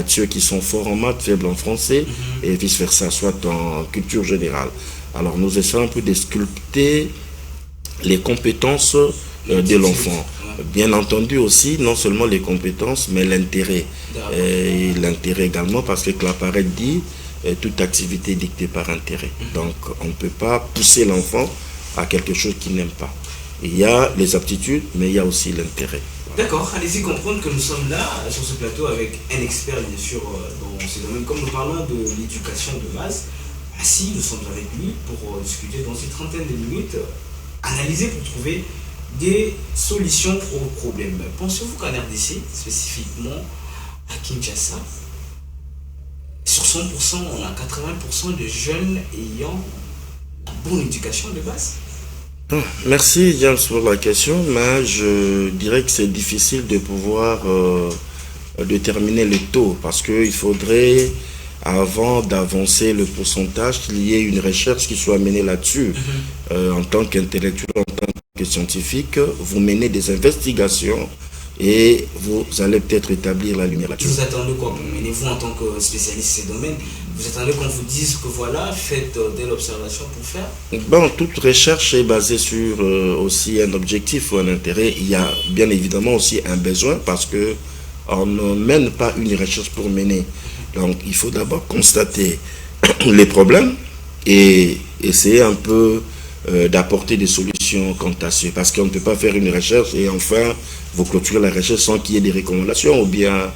a ceux qui sont forts en maths, faibles en français, et vice-versa, soit en culture générale. Alors nous essayons un peu de sculpter les compétences de l'enfant. Bien entendu aussi, non seulement les compétences, mais l'intérêt. Et l'intérêt également, parce que Claparède dit toute activité dictée par intérêt. Donc on ne peut pas pousser l'enfant à quelque chose qu'il n'aime pas. Il y a les aptitudes, mais il y a aussi l'intérêt. D'accord, allez-y comprendre que nous sommes là sur ce plateau avec un expert bien sûr dans ces domaines. Comme nous parlons de l'éducation de base, assis, nous sommes avec lui pour discuter dans une trentaine de minutes, analyser pour trouver des solutions aux problèmes. Pensez-vous qu'en RDC, spécifiquement à Kinshasa, sur 100%, on a 80% de jeunes ayant la bonne éducation de base? Merci James pour la question, mais je dirais que c'est difficile de pouvoir déterminer le taux parce qu'il faudrait, avant d'avancer le pourcentage, qu'il y ait une recherche qui soit menée là-dessus. En tant qu'intellectuel, en tant que scientifique, vous menez des investigations et vous allez peut-être établir la lumière là-dessus. Vous attendez quoi? Menez-vous en tant que spécialiste de ces domaines, vous attendez qu'on vous dise que voilà, faites de l'observation pour faire? Bon, toute recherche est basée sur aussi un objectif ou un intérêt. Il y a bien évidemment aussi un besoin parce que on ne mène pas une recherche pour mener. Donc il faut d'abord constater les problèmes et essayer un peu d'apporter des solutions quant à ce. Parce qu'on ne peut pas faire une recherche et enfin vous clôturez la recherche sans qu'il y ait des recommandations ou bien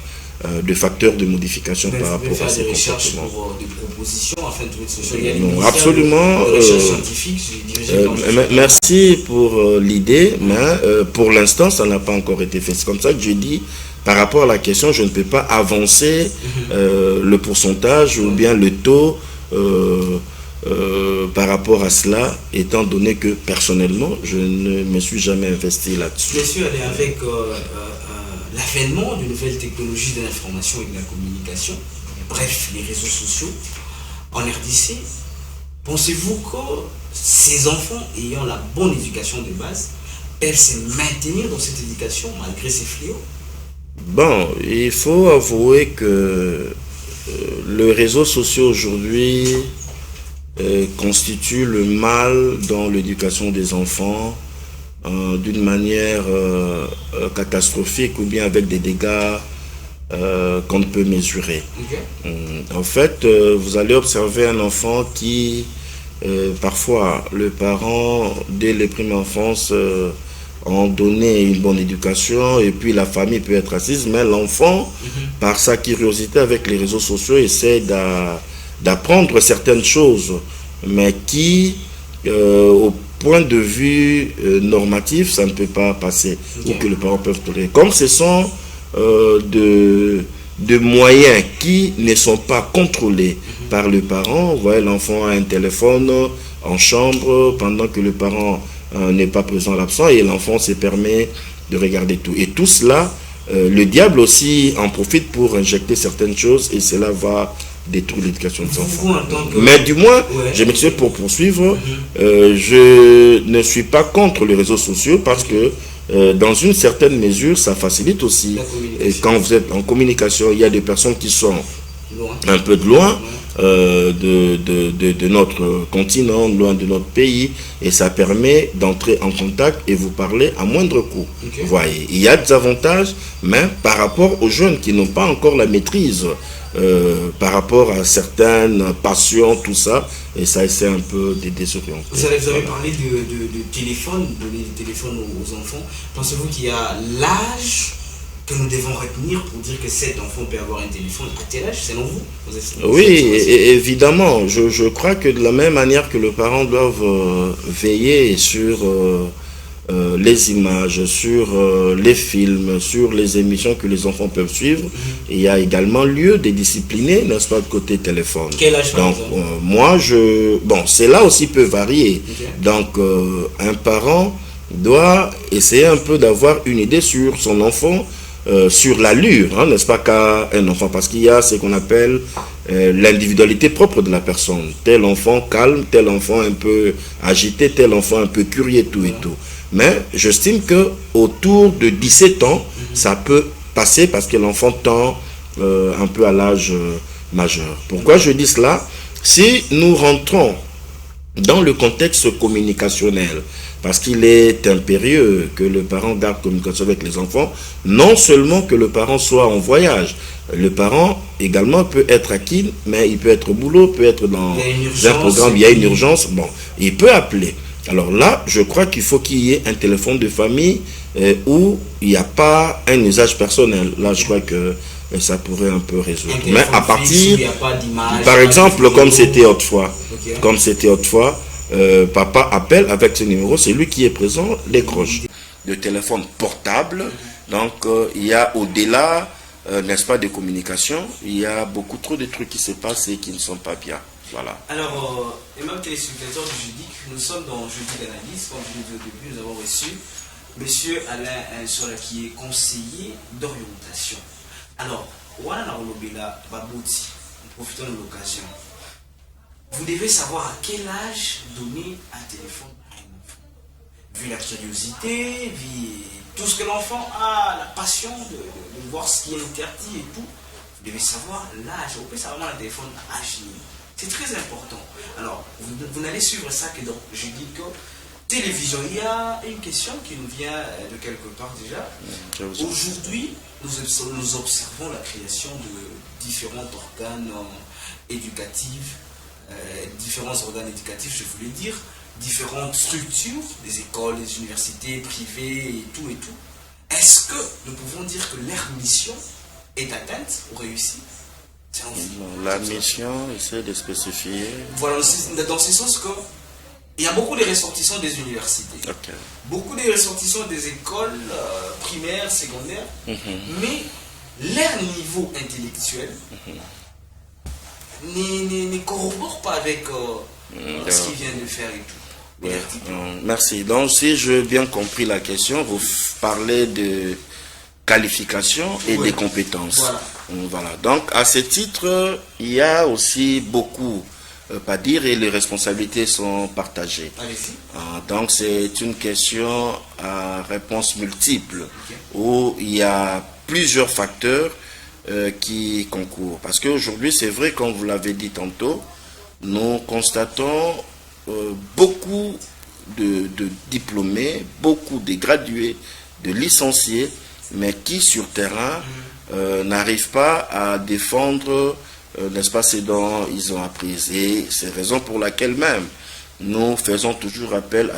de facteurs de modification par rapport à ces comportements. Pour des propositions afin de trouver des solutions. Non, absolument. Merci pour l'idée, mais pour l'instant, ça n'a pas encore été fait. C'est comme ça que je dis, par rapport à la question, je ne peux pas avancer le pourcentage ou bien le taux par rapport à cela, étant donné que personnellement, je ne me suis jamais investi là-dessus. Bien sûr, elle est avec l'avènement de nouvelles technologies de l'information et de la communication, bref, les réseaux sociaux, en RDC, pensez-vous que ces enfants ayant la bonne éducation de base peuvent se maintenir dans cette éducation malgré ces fléaux? Bon, il faut avouer que les réseaux sociaux aujourd'hui constituent le mal dans l'éducation des enfants d'une manière catastrophique ou bien avec des dégâts qu'on ne peut mesurer. En fait, vous allez observer un enfant qui, parfois, le parent, dès les premières enfances, ont donné une bonne éducation et puis la famille peut être assise, mais l'enfant, par sa curiosité avec les réseaux sociaux, essaie d'apprendre certaines choses, mais qui, au point de vue normatif, ça ne peut pas passer, ou que les parents peuvent tolérer. Comme ce sont de moyens qui ne sont pas contrôlés par le parent, vous voyez, l'enfant a un téléphone en chambre pendant que le parent n'est pas présent à l'absent et l'enfant se permet de regarder tout. Et tout cela, le diable aussi en profite pour injecter certaines choses et cela va détruire l'éducation des enfants. Mais du moins, je m'excuse pour poursuivre, je ne suis pas contre les réseaux sociaux parce que dans une certaine mesure, ça facilite aussi. Et quand vous êtes en communication, il y a des personnes qui sont un peu de loin de notre continent, loin de notre pays, et ça permet d'entrer en contact et vous parler à moindre coût. Vous voyez, il y a des avantages, mais par rapport aux jeunes qui n'ont pas encore la maîtrise, par rapport à certaines passions, tout ça, et ça essaie un peu de désorienter. Vous avez parlé de téléphone, donner des téléphones aux enfants. Pensez-vous qu'il y a l'âge que nous devons retenir pour dire que cet enfant peut avoir un téléphone à tel âge, selon vous? Oui, évidemment. Je crois que de la même manière que les parents doivent veiller sur les images, sur les films, sur les émissions que les enfants peuvent suivre, il y a également lieu de discipliner, n'est-ce pas, de côté téléphone. Quel âge? Donc, moi, cela aussi peut varier. Donc, un parent doit essayer un peu d'avoir une idée sur son enfant, sur l'allure, hein, n'est-ce pas, qu'a un enfant, parce qu'il y a ce qu'on appelle l'individualité propre de la personne. Tel enfant calme, tel enfant un peu agité, tel enfant un peu curieux, tout et tout. Mais j'estime que autour de 17 ans, ça peut passer parce que l'enfant tend un peu à l'âge majeur. Pourquoi je dis cela? Si nous rentrons dans le contexte communicationnel, parce qu'il est impérieux que le parent garde communication avec les enfants, non seulement que le parent soit en voyage, le parent également peut être acquis, mais il peut être au boulot, peut être dans un programme, il y a une urgence, bon, il peut appeler. Alors là, je crois qu'il faut qu'il y ait un téléphone de famille où il n'y a pas un usage personnel. Là, je crois que ça pourrait un peu résoudre. Mais à partir, par exemple, comme c'était autrefois, papa appelle avec ce numéro, c'est lui qui est présent, décroche. De téléphone portable, donc il y a au-delà, n'est-ce pas, de communication, il y a beaucoup trop de trucs qui se passent et qui ne sont pas bien. Voilà. Alors, aimable téléspectateurs du Jeudi, nous sommes dans Jeudi d'analyse. Comme je l'ai dit au début, nous avons reçu M. Alain Sola qui est conseiller d'orientation. Alors, Wana Olobela Babouti, profitons de l'occasion. Vous devez savoir à quel âge donner un téléphone à un enfant. Vu la curiosité, vu tout ce que l'enfant a, la passion de voir ce qui est interdit et tout, vous devez savoir l'âge. Vous pouvez savoir un téléphone à âge. C'est très important. Alors, vous n'allez suivre ça que donc je dis que télévision, il y a une question qui nous vient de quelque part déjà. Aujourd'hui, nous observons la création de différents organes éducatifs, je voulais dire, différentes structures, des écoles, des universités privées et tout et tout. Est-ce que nous pouvons dire que leur mission est atteinte ou réussie? La mission, essaie de spécifier. Voilà, dans ce sens que il y a beaucoup de ressortissants des universités, beaucoup de ressortissants des écoles primaires, secondaires, mais leur niveau intellectuel ne corrobore pas avec ce qu'ils viennent de faire et tout. Merci. Donc, si j'ai bien compris la question, vous parlez de qualification et des compétences. Voilà. Donc, à ce titre, il y a aussi beaucoup à dire et les responsabilités sont partagées. Donc, c'est une question à réponse multiple où il y a plusieurs facteurs qui concourent. Parce qu'aujourd'hui, c'est vrai, comme vous l'avez dit tantôt, nous constatons beaucoup de diplômés, beaucoup de gradués, de licenciés, mais qui sur terrain n'arrivent pas à défendre, n'est-ce pas, ce dont ils ont appris. Et c'est raison pour laquelle même nous faisons toujours appel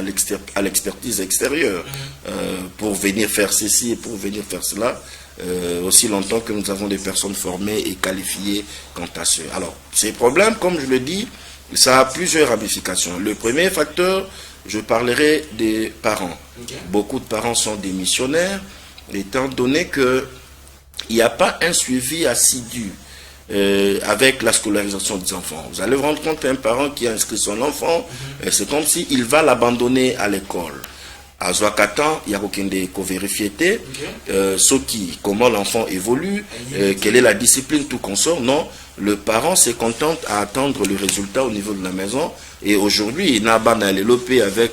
à l'expertise extérieure pour venir faire ceci et pour venir faire cela, aussi longtemps que nous avons des personnes formées et qualifiées quant à ce. Alors, ces problèmes, comme je le dis, ça a plusieurs ramifications. Le premier facteur, je parlerai des parents. Beaucoup de parents sont démissionnaires, étant donné qu'il n'y a pas un suivi assidu avec la scolarisation des enfants. Vous allez vous rendre compte qu'un parent qui a inscrit son enfant, c'est comme s'il va l'abandonner à l'école. À Zouakatan, il y a aucun des vérifier comment l'enfant évolue, quelle est la discipline, tout consort. Non, le parent se contente à attendre le résultat au niveau de la maison. Et aujourd'hui, il n'a pas l'élopé avec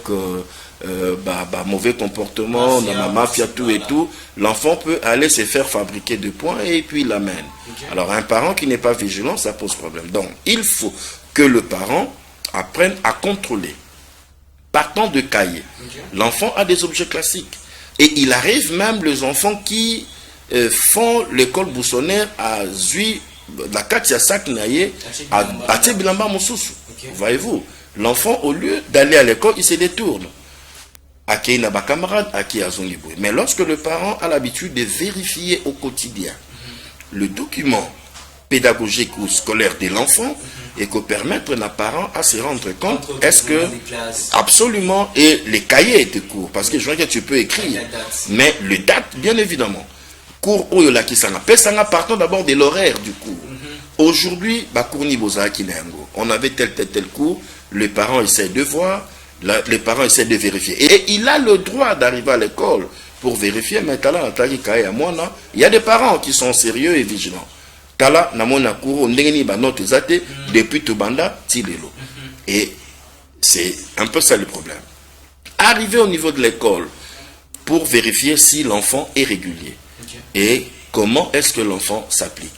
mauvais comportement, dans la mafia, tout et tout. L'enfant peut aller se faire fabriquer de points et puis il l'amène. Alors, un parent qui n'est pas vigilant, ça pose problème. Donc, il faut que le parent apprenne à contrôler. Partant de cahier, l'enfant a des objets classiques. Et il arrive même les enfants qui font l'école boussonnaire à Zui, la Katia Saknaye, à Tchebilamba Moussousou. Voyez-vous, l'enfant, au lieu d'aller à l'école, il se détourne. À qui n'a pas camarade, à qui a son liboué. Mais lorsque le parent a l'habitude de vérifier au quotidien le document pédagogique ou scolaire de l'enfant et que permettre aux parents à se rendre compte est-ce que absolument et les cahiers de cours parce que je vois que tu peux écrire mais le date bien évidemment cours où la qui s'en appelle ça partant d'abord de l'horaire du cours. Aujourd'hui on avait tel cours, les parents essaient de voir, les parents essaient de vérifier et il a le droit d'arriver à l'école pour vérifier mais il y a des parents qui sont sérieux et vigilants. Tala namona kuro ndengeni ba note zate depuis Tobanda Tilelo. Et c'est un peu ça le problème. Arriver au niveau de l'école pour vérifier si l'enfant est régulier et comment est-ce que l'enfant s'applique.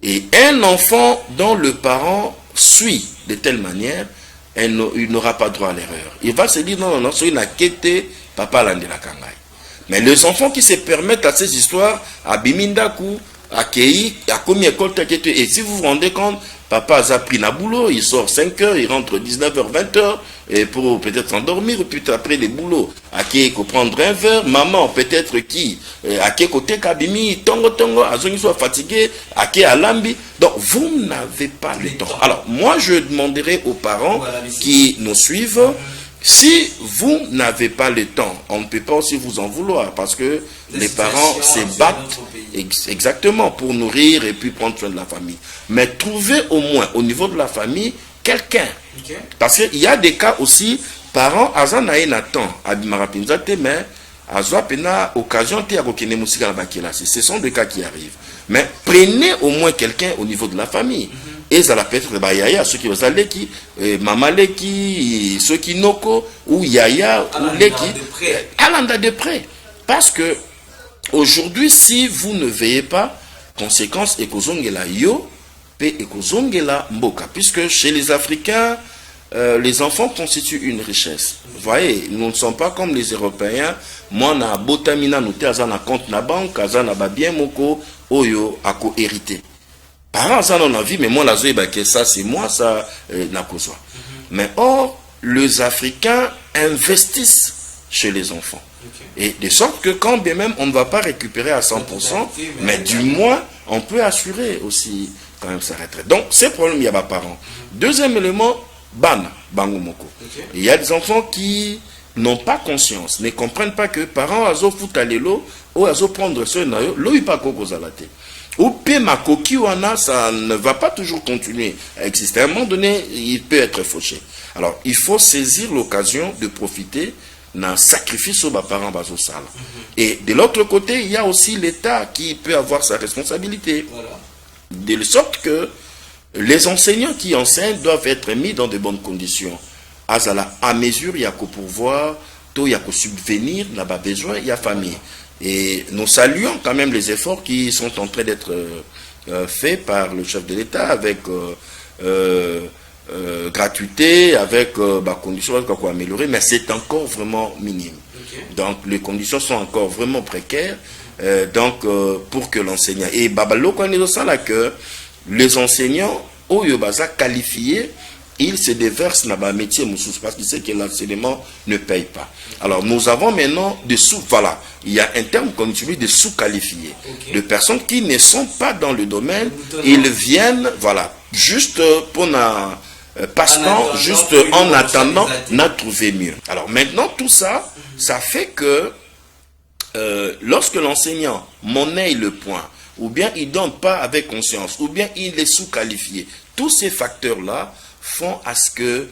Et un enfant dont le parent suit de telle manière, il n'aura pas droit à l'erreur. Il va se dire, non, non, non, c'est une quête, papa l'a la kangai. Mais les enfants qui se permettent à ces histoires, à Bimindaku, à Kei, à Komi école, et si vous vous rendez compte, papa a pris un boulot, il sort 5 heures, il rentre 19h, 20h, et pour peut-être s'endormir, puis après les boulots, à qui prendre un verre, maman peut-être qui, à qui côté Kabimi, tongo tongo, à zone soit fatigué, à qui à lambi. Donc vous n'avez pas le temps. Alors moi je demanderai aux parents qui nous suivent, si vous n'avez pas le temps, on ne peut pas aussi vous en vouloir parce que les parents se battent exactement pour nourrir et puis prendre soin de la famille. Mais trouvez au moins au niveau de la famille quelqu'un. Parce qu'il y a des cas aussi, parents, mais occasion ce sont des cas qui arrivent. Mais prenez au moins quelqu'un au niveau de la famille. Et ça peut être Yaya, ceux qui vous allez qui, Maman Leki, ceux qui Noko, ou Yaya, ou Leki, Alanda de près. Parce que aujourd'hui, si vous ne veillez pas, conséquence, ekozongela yo, pe ekozongela mboka. Puisque chez les Africains, les enfants constituent une richesse. Vous voyez, nous ne sommes pas comme les Européens. Moi, na botamina, nous t'azana compte na banque, azana ba bien moko, oyo, ako hérité. Parents, ça on a vu, mais moi, la zoé, que ça, c'est moi, ça, n'a pas besoin. Mais or, les Africains investissent chez les enfants. Et de sorte que quand bien même, on ne va pas récupérer à 100%, mais du moins, on peut assurer aussi quand même sa retraite. Donc, c'est le problème, il y a pas parents. Deuxième élément, Bana, Bangomoko. Il y a des enfants qui n'ont pas conscience, ne comprennent pas que parents, azo foutalelo, ou azo prendre ce nayo, l'eau pas kokozalate. Ou Makoki wana, ça ne va pas toujours continuer à exister. À un moment donné, il peut être fauché. Alors, il faut saisir l'occasion de profiter d'un sacrifice aux parents baso sala. Et de l'autre côté, il y a aussi l'État qui peut avoir sa responsabilité. Voilà. De sorte que les enseignants qui enseignent doivent être mis dans de bonnes conditions. À mesure, il y a qu'au pouvoir, il y a qu'au subvenir, il y a besoin, il y a famille. Et nous saluons quand même les efforts qui sont en train d'être faits par le chef de l'État avec gratuité, avec conditions pour améliorer, mais c'est encore vraiment minime. Donc les conditions sont encore vraiment précaires. Pour que l'enseignant... Et Babalo, quand on est là que les enseignants, au Yobaza qualifiés, ils se déversent dans un métier parce qu'ils savent que l'enseignement ne paye pas. Alors nous avons maintenant des sous, voilà, il y a un terme qu'on utilise de sous-qualifiés, de personnes qui ne sont pas dans le domaine, ils viennent, voilà, juste pour un passe-temps, juste en attendant, n'a trouvé mieux. Alors maintenant tout ça, ça fait que lorsque l'enseignant monnaie le point, ou bien il ne donne pas avec conscience, ou bien il est sous-qualifié, tous ces facteurs-là font à ce que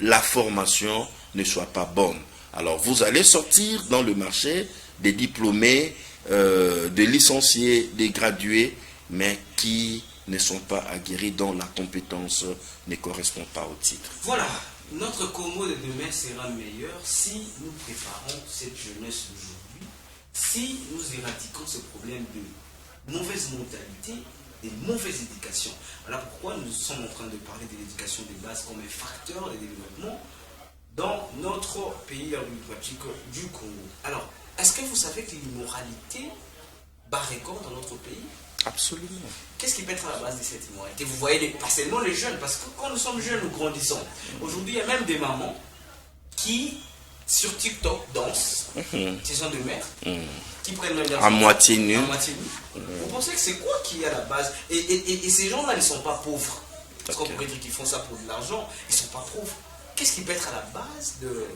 la formation ne soit pas bonne. Alors vous allez sortir dans le marché des diplômés, des licenciés, des gradués, mais qui ne sont pas aguerris, dont la compétence ne correspond pas au titre. Voilà, notre Congo de demain sera meilleur si nous préparons cette jeunesse d'aujourd'hui, si nous éradiquons ce problème de mauvaise mentalité, de mauvaise éducation. Voilà pourquoi nous sommes en train de parler de l'éducation de base comme un facteur de développement dans notre pays démocratique du Congo. Alors, est-ce que vous savez que l'immoralité bat record dans notre pays? Absolument. Qu'est-ce qui peut être à la base de cette immoralité? Vous voyez, pas seulement les jeunes, parce que quand nous sommes jeunes, nous grandissons. Aujourd'hui, il y a même des mamans qui, sur TikTok, dansent, ce sont des mères, qui prennent même à moitié nu. Vous pensez que c'est quoi qui est à la base? Et ces gens-là ne sont pas pauvres. Parce qu'on pourrait dire qu'ils font ça pour de l'argent, ils ne sont pas pauvres. Qu'est-ce qui peut être à la base de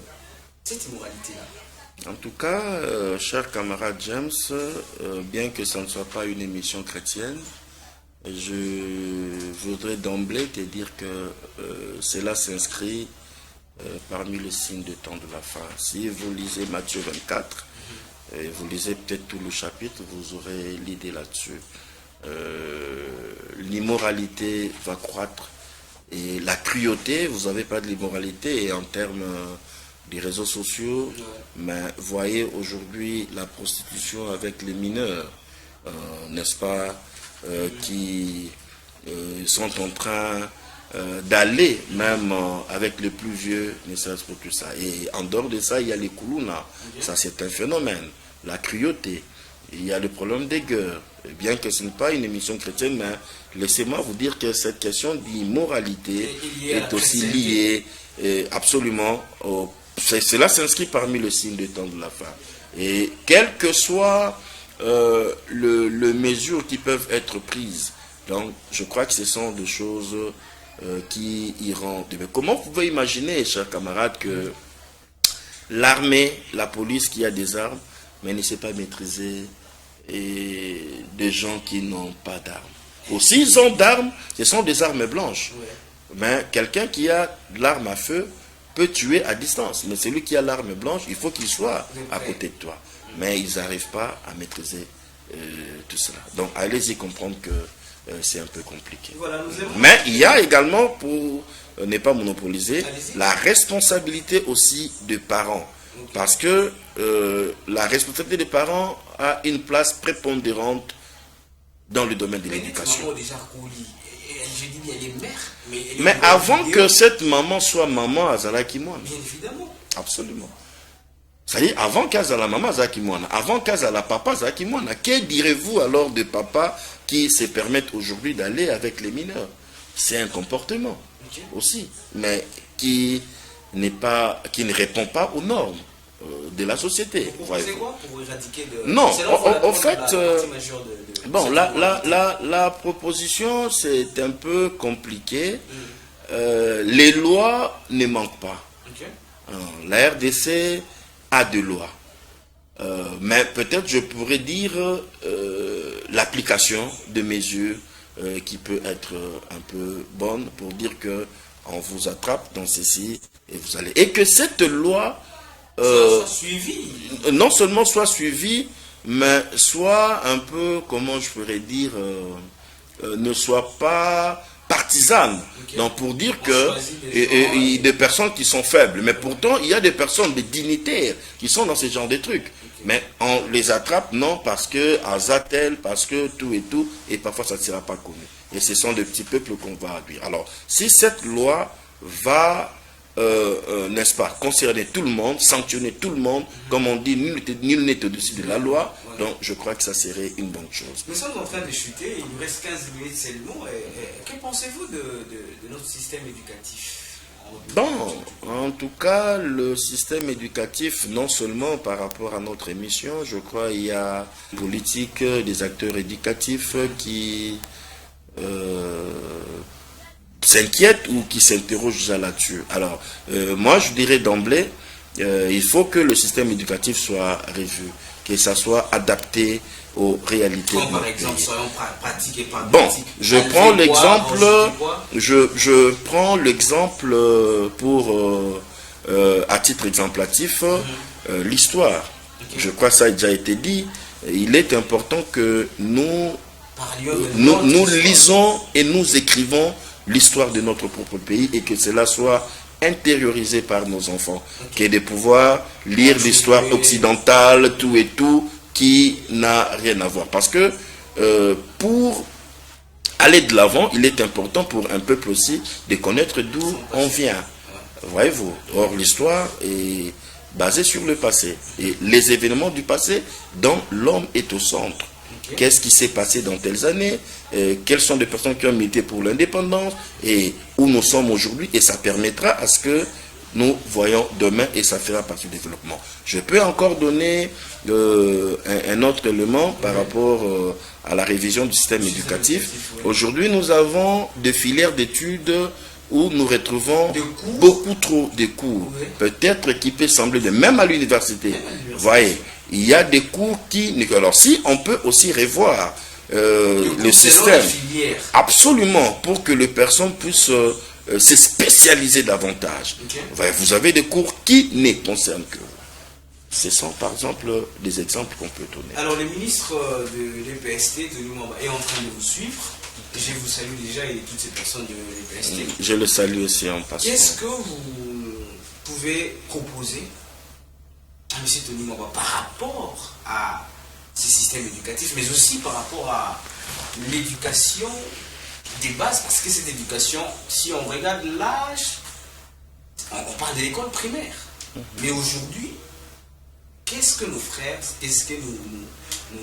cette immoralité-là? En tout cas, cher camarade James, bien que ça ne soit pas une émission chrétienne, je voudrais d'emblée te dire que cela s'inscrit parmi les signes de temps de la fin. Si vous lisez Matthieu 24, et vous lisez peut-être tout le chapitre, vous aurez l'idée là-dessus. L'immoralité va croître et la cruauté, vous n'avez pas de l'immoralité en termes des réseaux sociaux, mais voyez aujourd'hui la prostitution avec les mineurs, n'est-ce pas? qui sont en train d'aller même avec les plus vieux, ne serait-ce pour tout ça. Et en dehors de ça, il y a les koulouna. Ça, c'est un phénomène. La cruauté. Il y a le problème des guerres. Bien que ce n'est pas une émission chrétienne, mais laissez-moi vous dire que cette question d'immoralité est aussi liée absolument cela s'inscrit parmi le signe des temps de la fin. Et quelles que soient les mesures qui peuvent être prises, donc je crois que ce sont des choses qui iront. Mais comment vous pouvez imaginer, chers camarades, que l'armée, la police qui a des armes, mais ne sait pas maîtriser des gens qui n'ont pas d'armes. Aussi, ils ont d'armes, ce sont des armes blanches. Mais quelqu'un qui a l'arme à feu peut tuer à distance. Mais celui qui a l'arme blanche, il faut qu'il soit à côté de toi. Mais ils n'arrivent pas à maîtriser tout cela. Donc, allez-y comprendre que c'est un peu compliqué. Voilà, mais il y a également, pour ne pas monopoliser, la responsabilité aussi des parents. Parce que la responsabilité des parents a une place prépondérante dans le domaine de l'éducation. Mais avant que cette maman soit maman Azalaki Moana. Bien évidemment. Absolument. C'est-à-dire, avant qu'Azala maman Azalaki Moana, avant qu'Azala papa Azalaki Moana, que direz-vous alors de papa qui se permettent aujourd'hui d'aller avec les mineurs? C'est un comportement aussi, mais qui ne répond pas aux normes de la société. Vous proposez quoi pour éradiquer Non, en fait, bon, la proposition, c'est un peu compliqué. Les lois ne manquent pas. La RDC a des lois. Mais peut-être je pourrais dire l'application de mesures qui peut être un peu bonne pour dire que on vous attrape dans ceci et vous allez. Et que cette loi soit suivie. Non seulement soit suivie, mais soit un peu, comment je pourrais dire, ne soit pas partisane. Donc pour dire que il y a des personnes qui sont faibles, mais pourtant il y a des personnes, des dignitaires qui sont dans ce genre de trucs. Mais on les attrape, non, parce que Azatel, parce que tout et tout, et parfois ça ne sera pas connu. Et ce sont des petits peuples qu'on va réduire. Alors, si cette loi va, n'est-ce pas, concerner tout le monde, sanctionner tout le monde, comme on dit, nul n'est au-dessus de la loi, donc je crois que ça serait une bonne chose. Nous sommes en train de chuter, il nous reste 15 minutes seulement. Que pensez-vous de notre système éducatif ? Bon, en tout cas, le système éducatif, non seulement par rapport à notre émission, je crois il y a une politique des acteurs éducatifs qui s'inquiètent ou qui s'interrogent déjà là-dessus. Alors, moi je dirais d'emblée, il faut que le système éducatif soit revu, que ça soit adapté aux réalités. Par exemple, soyons pratiques et pas bon, je prends l'exemple pour, à titre exemplatif, l'histoire. Je crois que ça a déjà été dit. Il est important que nous lisons et nous écrivons l'histoire de notre propre pays et que cela soit intériorisé par nos enfants. Que de pouvoir lire l'histoire occidentale, tout et tout, qui n'a rien à voir. Parce que pour aller de l'avant, il est important pour un peuple aussi de connaître d'où on vient. Voyez-vous, or l'histoire est basée sur le passé. Et les événements du passé dont l'homme est au centre. Qu'est-ce qui s'est passé dans telles années, quelles sont les personnes qui ont milité pour l'indépendance et où nous sommes aujourd'hui. Et ça permettra à ce que nous voyons demain et ça fera partie du développement. Je peux encore donner un autre élément par rapport à la révision du système éducatif. Aujourd'hui, nous avons des filières d'études où nous retrouvons beaucoup trop de cours. Peut-être qui peut sembler de même à l'université. Voyez, il y a des cours qui... Alors si on peut aussi revoir le système, absolument, pour que les personnes puissent se spécialiser davantage. Vous avez des cours qui ne concernent que vous. Ce sont par exemple des exemples qu'on peut donner. Alors le ministre de l'EPST, de Lumumba, est en train de vous suivre. Je vous salue déjà et toutes ces personnes de l'EPST. Je le salue aussi en passant. Qu'est-ce que vous pouvez proposer à M. Tony Mamba par rapport à ces systèmes éducatifs, mais aussi par rapport à l'éducation des bases, parce que cette éducation, si on regarde l'âge, on parle de l'école primaire. Mais aujourd'hui, qu'est-ce que nos frères, qu'est-ce que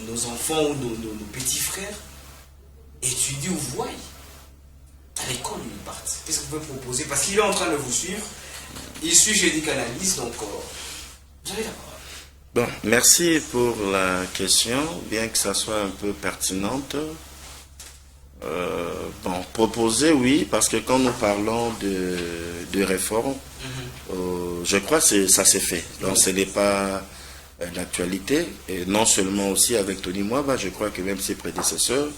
nos enfants ou nos petits frères étudient ou voient à l'école où ils partent? Qu'est-ce que vous pouvez proposer? Parce qu'il est en train de vous suivre, il suit Jeudi Canalis, donc vous avez la parole. Bon, merci pour la question, bien que ça soit un peu pertinente. Bon, proposer, oui, parce que quand nous parlons de réforme, je crois que ça s'est fait. Donc ce n'est pas l'actualité, et non seulement aussi avec Tony Mwaba, je crois que même ses prédécesseurs,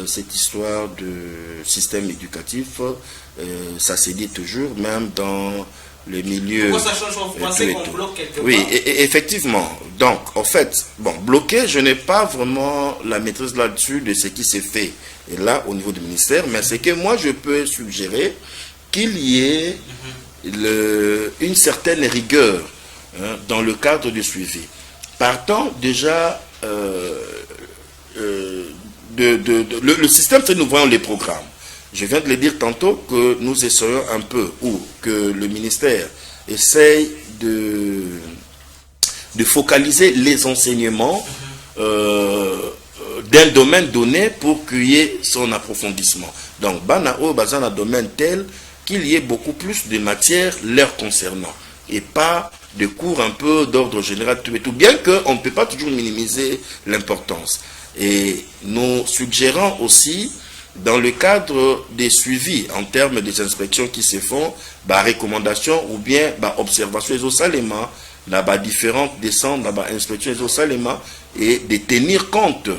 cette histoire de système éducatif, ça s'est dit toujours, même dans le milieu. Pourquoi ça change en français qu'on bloque quelque part? Oui, effectivement. Donc, en fait, bon, bloqué, je n'ai pas vraiment la maîtrise là-dessus de ce qui s'est fait. Et là, au niveau du ministère, mais c'est que moi, je peux suggérer qu'il y ait une certaine rigueur dans le cadre du suivi. Partant déjà, le système, c'est nous voyons les programmes. Je viens de le dire tantôt que nous essayons un peu, ou que le ministère essaye de focaliser les enseignements d'un domaine donné pour qu'il y ait son approfondissement. Donc, Banao, dans un domaine tel qu'il y ait beaucoup plus de matières leur concernant et pas de cours un peu d'ordre général, tout et tout, bien qu'on ne peut pas toujours minimiser l'importance. Et nous suggérons aussi, dans le cadre des suivis en termes des inspections qui se font, recommandations ou bien observations et au salement, différentes descentes, inspections et au salement, et de tenir compte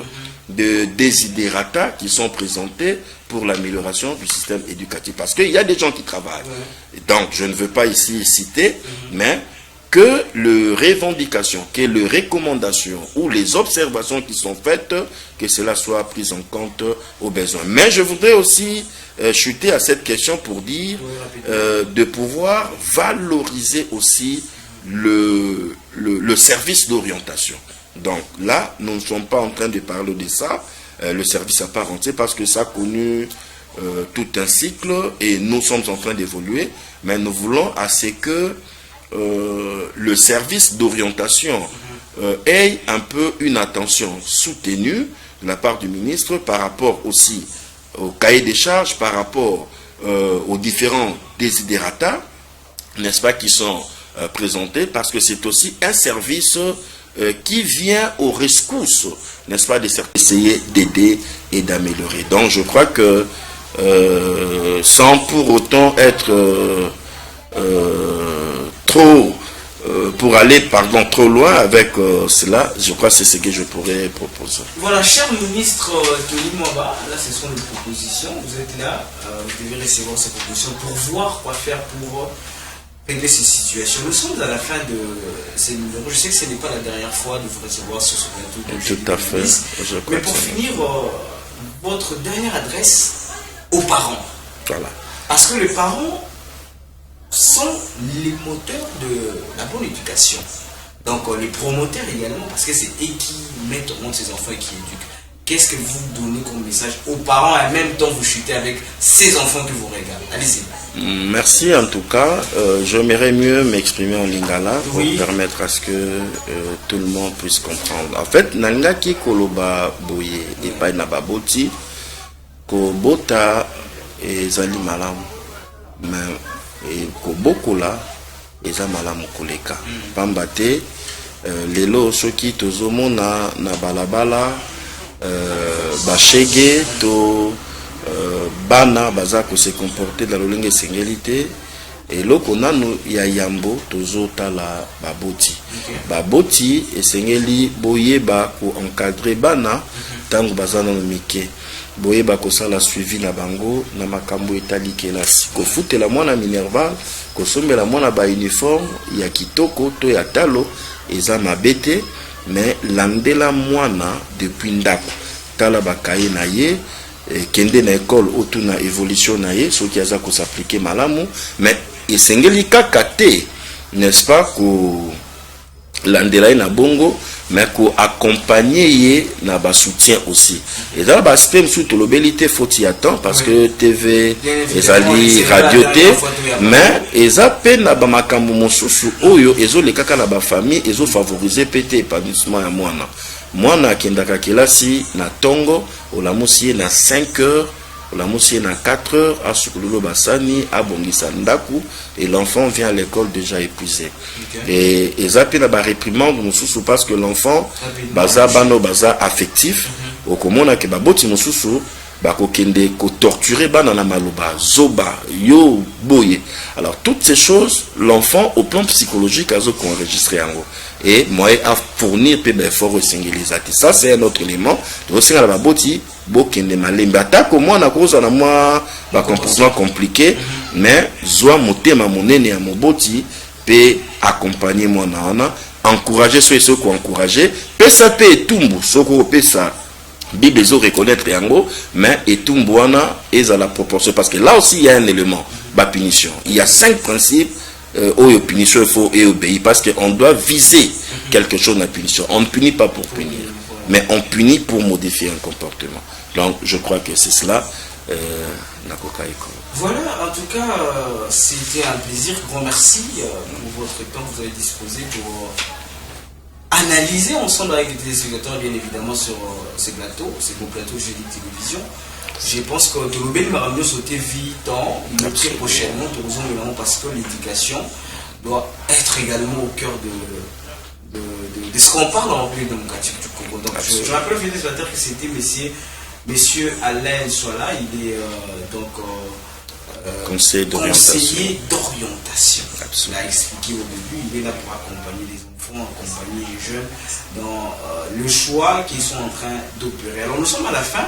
de désidérata qui sont présentés pour l'amélioration du système éducatif. Parce qu'il y a des gens qui travaillent. Donc, je ne veux pas ici citer, mais que les revendications, que les recommandations ou les observations qui sont faites, que cela soit pris en compte aux besoins. Mais je voudrais aussi chuter à cette question pour dire de pouvoir valoriser aussi le service d'orientation. Donc là, nous ne sommes pas en train de parler de ça, le service à part entière, parce que ça a connu tout un cycle et nous sommes en train d'évoluer, mais nous voulons à ce que le service d'orientation ait un peu une attention soutenue de la part du ministre par rapport aussi au cahier des charges, par rapport aux différents désidérata, n'est-ce pas, qui sont présentés, parce que c'est aussi un service qui vient aux rescousses, n'est-ce pas, d'essayer d'aider et d'améliorer. Donc je crois que sans pour autant être trop pour aller trop loin avec cela, je crois que c'est ce que je pourrais proposer. Voilà, cher ministre Tony Mwaba, là ce sont les propositions, vous êtes là, vous devez recevoir ces propositions pour voir quoi faire pour régler ces situations. Nous sommes à la fin de ces numéros, je sais que ce n'est pas la dernière fois de vous recevoir sur ce plateau. Tout à fait. Mais pour finir, votre dernière adresse aux parents. Voilà. Parce que les parents sont les moteurs de la bonne éducation. Donc les promoteurs également, parce que c'est eux qui mettent au monde ces enfants et qui éduquent. Qu'est-ce que vous donnez comme message aux parents et en même temps vous chutez avec ces enfants que vous regardez? Allez-y. Merci en tout cas. J'aimerais mieux m'exprimer en lingala pour permettre à ce que tout le monde puisse comprendre. En fait, nangaki koloba boye et pas nababoti ko bota ezali malam mais ko bokola eza malamu koleka pamba te lelo soki tozomona na balabala bashege to bana baza ko se comporter dans lolenge esengeli et loko nanu ya yambo tozotala baboti baboti esengeli boyeba ko encadrer bana tango baza na mike boyeba kosala suivi na bango na makambo etali kelasi kofutela mwana minerval kosombela mwana ba uniforme ya kitoko to ya talo eza mabete mais landela mwana depuis ndako tala bakaye na ye kende na école otuna évolution na ye soki aza ko s'appliquer malamu mais esengeli kaka te, n'est-ce pas, ko landela na bongo mais qu'on accompagner na ba soutien aussi. Et dans l'aspect surtout l'obélité faut y attendre parce que TV ezali radio T mais eza peine na ba makambo mosusu oyo ezo le kaka na ba famille ezo favoriser pété épanouissement ya mwana akendaka kelasi na tongo olamusi na 5 heures olamusi na 4 heures asukululu basani abongisa ndaku et l'enfant vient à l'école déjà épuisé. Et eza pe na ba réprimande mosusu parce que l'enfant baza affectif okomona ke baboti mosusu bakokende ko torturer bana na maloba zoba yo boye. Alors toutes ces choses l'enfant au plan psychologique a enregistré yango et moi à fournir pe effort singulisati. Ça c'est un autre élément de singa la baboti bokende malembe atako moi na koza na moi ba comportement compliqué mais zoa motema monene ya moboti pe accompagner moi na encourager ceux qui encourager pesa pe tumbu soko pesa Bible zo reconnaître yango mais et tumbuana est à la proportion parce que là aussi il y a un élément ba punition. Il y a 5 principes où punition il faut obéir parce que on doit viser quelque chose dans la punition. On ne punit pas pour punir mais on punit pour modifier un comportement. Donc je crois que c'est cela Voilà, en tout cas c'était un plaisir, grand merci pour votre temps que vous avez disposé pour analyser ensemble avec les téléspectateurs bien évidemment sur ces plateaux, ces beaux plateaux jeudi télévision. Je pense que Tolobel m'a ramené sauter vite très prochainement parce que l'éducation doit être également au cœur de ce qu'on parle en République démocratique du Congo. Donc je rappelle aux téléspectateurs que c'était monsieur Alain Soala, il est conseiller d'orientation. Il a expliqué au début, il est là pour accompagner les enfants, accompagner les jeunes dans le choix qu'ils sont en train d'opérer. Alors nous sommes à la fin.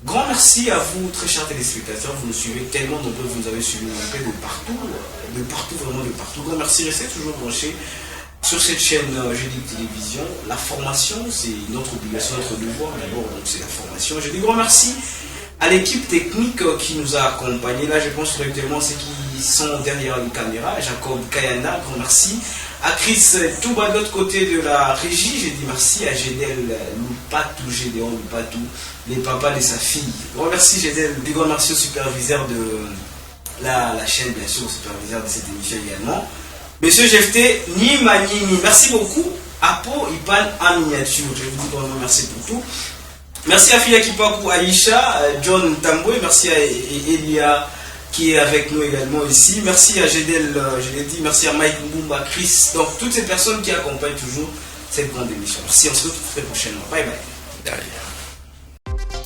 Grand merci à vous, très chers téléspectateurs. Vous nous suivez tellement nombreux, vous nous avez suivi de partout, vraiment de partout. Grand merci, restez toujours branchés sur cette chaîne Jeudi Télévision. La formation, c'est notre obligation, notre devoir d'abord, donc c'est la formation. Je dis grand merci à l'équipe technique qui nous a accompagnés. Là, je pense directement ceux qui sont derrière les caméras. Jacob Kayana, grand merci. À Chris Touba de l'autre côté de la régie, j'ai dit merci à Gédel Loupatou, Gédéon Loupatou, les papas de sa fille. Grand merci Gédel, des grands merci au superviseur de la chaîne, bien sûr, au superviseur de cette émission également. Monsieur Jefté, Nimanini, merci beaucoup. Apo Ipan en miniature, je vous dis vraiment merci pour tout. Merci à Fia Kipaku, Aïcha, John Tamboué, merci à Elia qui est avec nous également ici. Merci à Gédel, je l'ai dit, merci à Mike Mbumba, Chris, donc toutes ces personnes qui accompagnent toujours cette grande émission. Merci, on se retrouve très prochainement. Bye bye.